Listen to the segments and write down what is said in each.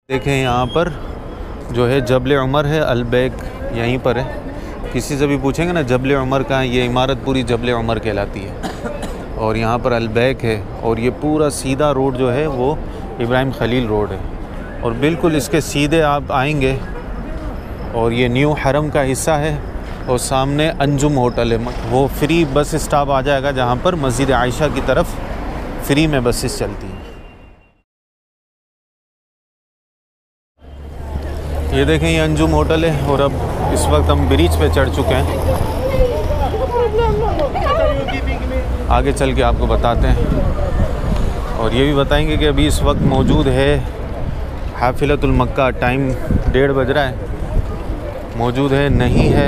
देखें यहाँ पर जो है जबल उमर है, अलबैक यहीं पर है। किसी से भी पूछेंगे ना जबल उमर कहाँ है, ये इमारत पूरी जबल उमर कहलाती है। और यहाँ पर अलबैक है और ये पूरा सीधा रोड जो है वो इब्राहिम खलील रोड है। और बिल्कुल इसके सीधे आप आएंगे और ये न्यू हरम का हिस्सा है और सामने अंजुम होटल है। वो फ्री बस स्टॉप आ जाएगा जहाँ पर मस्जिद आयशा की तरफ फ्री में बसेस चलती हैं। ये देखें ये अंजुम होटल है और अब इस वक्त हम ब्रिज पे चढ़ चुके हैं। आगे चल के आपको बताते हैं और ये भी बताएंगे कि अभी इस वक्त मौजूद है हाफिलतुल मक्का। टाइम 1:30 बज रहा है, मौजूद है नहीं है,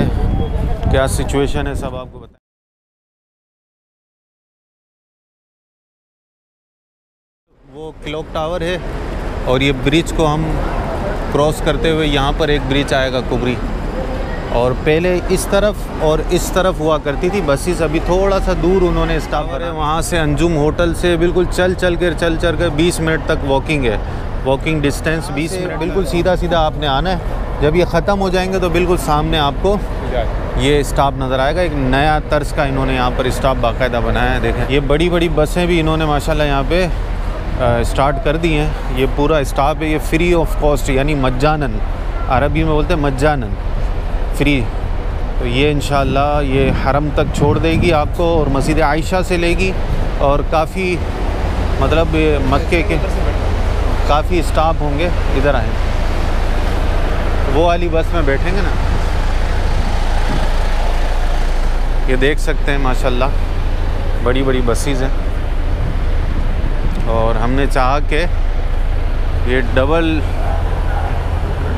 क्या सिचुएशन है सब आपको बताएं। वो क्लॉक टावर है और ये ब्रिज को हम क्रॉस करते हुए यहाँ पर एक ब्रिज आएगा कुबरी। और पहले इस तरफ और इस तरफ हुआ करती थी बसेस, अभी थोड़ा सा दूर उन्होंने स्टॉप है। वहाँ से अंजुम होटल से बिल्कुल चल कर 20 मिनट तक वॉकिंग है, वॉकिंग डिस्टेंस 20 मिनट। बिल्कुल सीधा सीधा आपने आना है। जब ये ख़त्म हो जाएंगे तो बिल्कुल सामने आपको ये स्टॉप नज़र आएगा। एक नया तर्ज का इन्होंने यहाँ पर स्टॉप बाकायदा बनाया है। देखें ये बड़ी बड़ी बसें भी इन्होंने माशाल्लाह यहाँ पे स्टार्ट कर दी हैं। ये पूरा स्टाफ है, ये फ्री ऑफ कॉस्ट यानी मज्जानन, अरबी में बोलते हैं मज्जानन, फ्री। तो ये इंशाअल्लाह ये हरम तक छोड़ देगी आपको और मस्जिद आयशा से लेगी। और काफ़ी मतलब मक्के के काफ़ी स्टाफ होंगे इधर आए, वो वाली बस में बैठेंगे ना। ये देख सकते हैं माशाल्लाह बड़ी बड़ी बसेस हैं। और हमने चाहा कि ये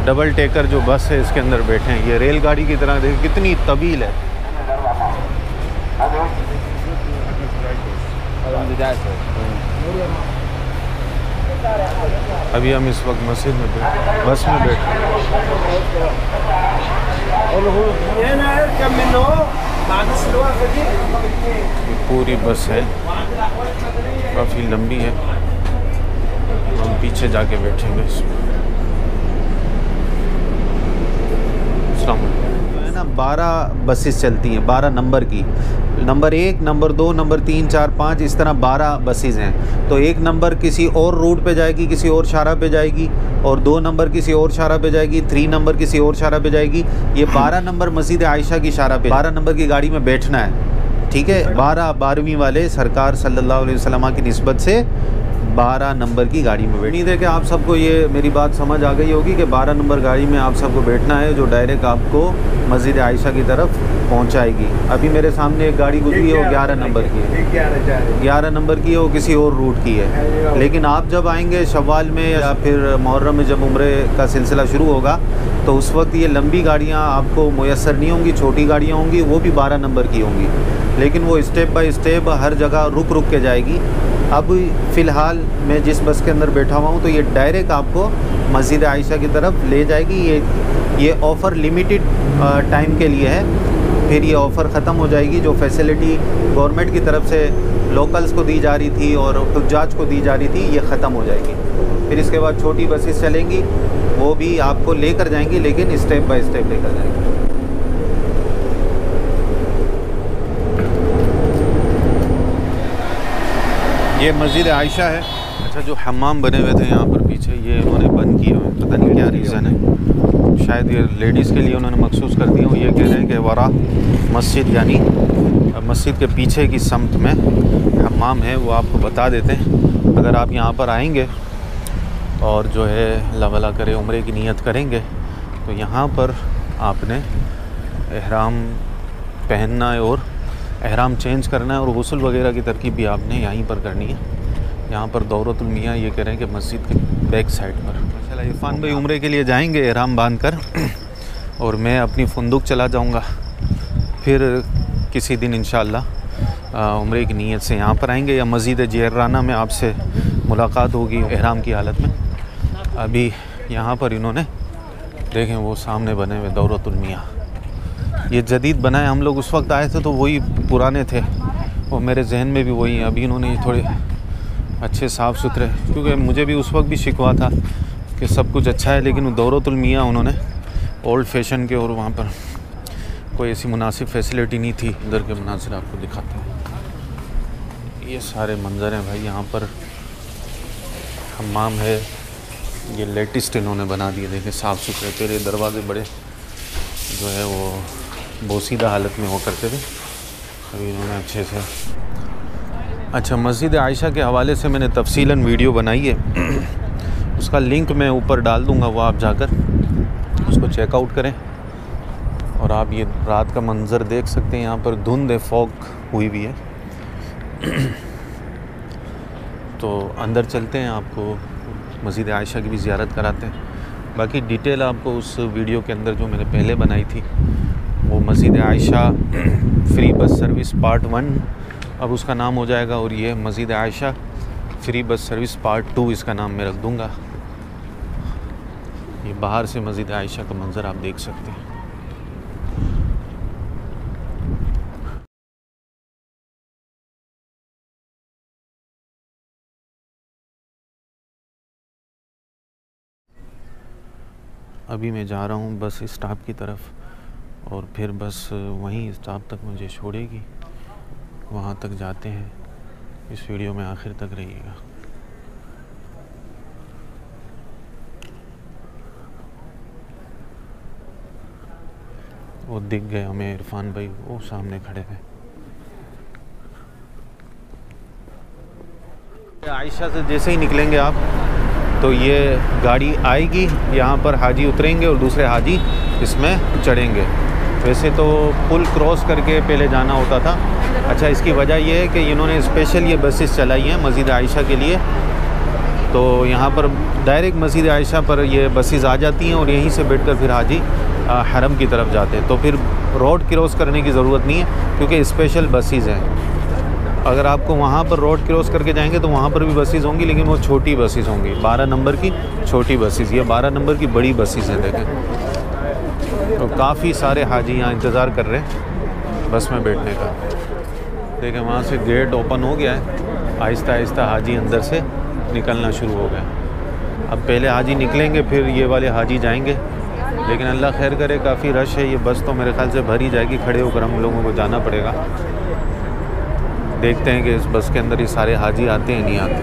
डबल टेकर जो बस है इसके अंदर बैठे हैं। ये रेलगाड़ी की तरह देखिए कितनी तवील है। अभी हम इस वक्त मस्जिद में बस में बैठे पूरी बस है, काफ़ी लंबी है। हम पीछे जाके बैठेंगे इसमें। है ना 12 बसेस चलती हैं, 12 नंबर की। नंबर 1, नंबर 2, नंबर 3, 4, 5 इस तरह 12 बसेस हैं। तो 1 नंबर किसी और रूट पे जाएगी, किसी और शारा पे जाएगी, और 2 नंबर किसी और शारा पे जाएगी, 3 नंबर किसी और शारा पे जाएगी। ये 12 नंबर मस्जिद आयशा की शारा पे 12 नंबर की गाड़ी में बैठना है। ठीक है, 12वीं वाले सरकार सल्लल्लाहु अलैहि वसल्लम की निस्बत से 12 नंबर की गाड़ी में बैठ। उम्मीद है कि आप सबको ये मेरी बात समझ आ गई होगी कि 12 नंबर गाड़ी में आप सबको बैठना है जो डायरेक्ट आपको मस्जिद आयशा की तरफ पहुंचाएगी। अभी मेरे सामने एक गाड़ी गुजरी है, वो 11 नंबर की है, 11 नंबर की है, वो किसी और रूट की है। लेकिन आप जब आएंगे शव्वाल में या फिर मुहर्रम में जब उम्रे का सिलसिला शुरू होगा तो उस वक्त ये लंबी गाड़ियाँ आपको मुयस्सर नहीं होंगी, छोटी गाड़ियाँ होंगी, वो भी 12 नंबर की होंगी। लेकिन वो स्टेप बाय स्टेप हर जगह रुक रुक के जाएगी। अब फ़िलहाल मैं जिस बस के अंदर बैठा हुआ हूँ तो ये डायरेक्ट आपको मस्जिद आयशा की तरफ ले जाएगी। ये ऑफ़र लिमिटेड टाइम के लिए है, फिर ये ऑफ़र ख़त्म हो जाएगी। जो फैसिलिटी गवर्नमेंट की तरफ से लोकल्स को दी जा रही थी और हुज्जाज को दी जा रही थी, ये ख़त्म हो जाएगी। फिर इसके बाद छोटी बसेस चलेंगी, वो भी आपको लेकर जाएंगी, लेकिन स्टेप बाय स्टेप लेकर जाएंगी। ये मस्जिद आयशा है। अच्छा, जो हम्माम बने हुए थे यहाँ पर पीछे, ये उन्होंने बंद किए हुए, पता नहीं क्या रीज़न है। शायद ये लेडीज़ के लिए उन्होंने मखसूस कर दिया। ये कह रहे हैं कि वरा मस्जिद यानी मस्जिद के पीछे की समत में हम्माम है, वो आपको बता देते हैं। अगर आप यहाँ पर आएंगे और जो है अल्लाह भला करे उम्रे की नीयत करेंगे तो यहाँ पर आपने एहराम पहनना है और एहराम चेंज करना है और गुस्ल वगैरह की तरकीब भी आपने यहीं पर करनी है। यहाँ पर दौरतुल मियाँ ये कह रहे हैं कि मस्जिद के बैक साइड पर। माशाल्लाह इरफान भाई उम्रे के लिए जाएंगे एहराम बांध कर और मैं अपनी फुंदुक चला जाऊँगा। फिर किसी दिन इंशाअल्लाह उम्रे की नीयत से यहाँ पर आएंगे या मस्जिद जियराना में आपसे मुलाकात होगी एहराम की हालत में। अभी यहाँ पर इन्होंने देखें वो सामने बने हुए दौरतुल मियाँ, ये जदीद बनाए। हम लोग उस वक्त आए थे तो वही पुराने थे, वो मेरे जहन में भी वही हैं। अभी इन्होंने थोड़े अच्छे साफ़ सुथरे, क्योंकि मुझे भी उस वक्त भी शिकवा था कि सब कुछ अच्छा है, लेकिन दौरतुल मियाँ उन्होंने ओल्ड फैशन के, और वहाँ पर कोई ऐसी मुनासिब फैसिलिटी नहीं थी। इधर के मनाज़िर आपको दिखाते हैं, ये सारे मंज़र हैं भाई। यहाँ पर हम्माम है, ये लेटेस्ट इन्होंने बना दिए, देखें साफ़ सुथरे। तेरे दरवाज़े बड़े जो है वो बोसीदा हालत में हो करते थे, अभी इन्होंने अच्छे से। अच्छा, मस्जिद आयशा के हवाले से मैंने तफसीलन वीडियो बनाई है, उसका लिंक मैं ऊपर डाल दूँगा, वो आप जाकर उसको चेकआउट करें। और आप ये रात का मंज़र देख सकते हैं, यहाँ पर धुंध फॉग हुई भी है। तो अंदर चलते हैं, आपको मस्जिद आयशा की भी ज़ियारत कराते हैं। बाकी डिटेल आपको उस वीडियो के अंदर जो मैंने पहले बनाई थी, वो मस्जिद Ayesha free bus service part 1 अब उसका नाम हो जाएगा, और ये मस्जिद Ayesha free bus service part 2 इसका नाम मैं रख दूँगा। ये बाहर से मस्जिद आयशा का मंज़र आप देख सकते हैं। अभी मैं जा रहा हूँ बस स्टॉप की तरफ, और फिर बस वहीं स्टॉप तक मुझे छोड़ेगी, वहाँ तक जाते हैं। इस वीडियो में आखिर तक रहिएगा। वो दिख गए हमें इरफान भाई, वो सामने खड़े हैं। आयशा से जैसे ही निकलेंगे आप, तो ये गाड़ी आएगी, यहाँ पर हाजी उतरेंगे और दूसरे हाजी इसमें चढ़ेंगे। वैसे तो पुल क्रॉस करके पहले जाना होता था। अच्छा, इसकी वजह यह है कि इन्होंने स्पेशल ये बसेस चलाई हैं मस्जिद आयशा के लिए, तो यहाँ पर डायरेक्ट मस्जिद आयशा पर ये बसेस आ जाती हैं, और यहीं से बैठकर फिर हाजी हरम की तरफ जाते हैं। तो फिर रोड क्रॉस करने की ज़रूरत नहीं है, क्योंकि स्पेशल बसेस हैं। अगर आपको वहाँ पर रोड क्रॉस करके जाएंगे तो वहाँ पर भी बसेस होंगी, लेकिन वो छोटी बसेस होंगी, 12 नंबर की छोटी बसेस। ये 12 नंबर की बड़ी बसेस हैं, देखें। तो काफ़ी सारे हाजी यहाँ इंतज़ार कर रहे हैं बस में बैठने का। देखें, वहाँ से गेट ओपन हो गया है, आहिस्ता आहिस्ता हाजी अंदर से निकलना शुरू हो गया। अब पहले हाजी निकलेंगे, फिर ये वाले हाजी जाएंगे, लेकिन अल्लाह खैर करे, काफ़ी रश है। ये बस तो मेरे ख्याल से भर ही जाएगी, खड़े होकर हम लोगों को जाना पड़ेगा। देखते हैं कि इस बस के अंदर ये सारे हाजी आते हैं नहीं आते।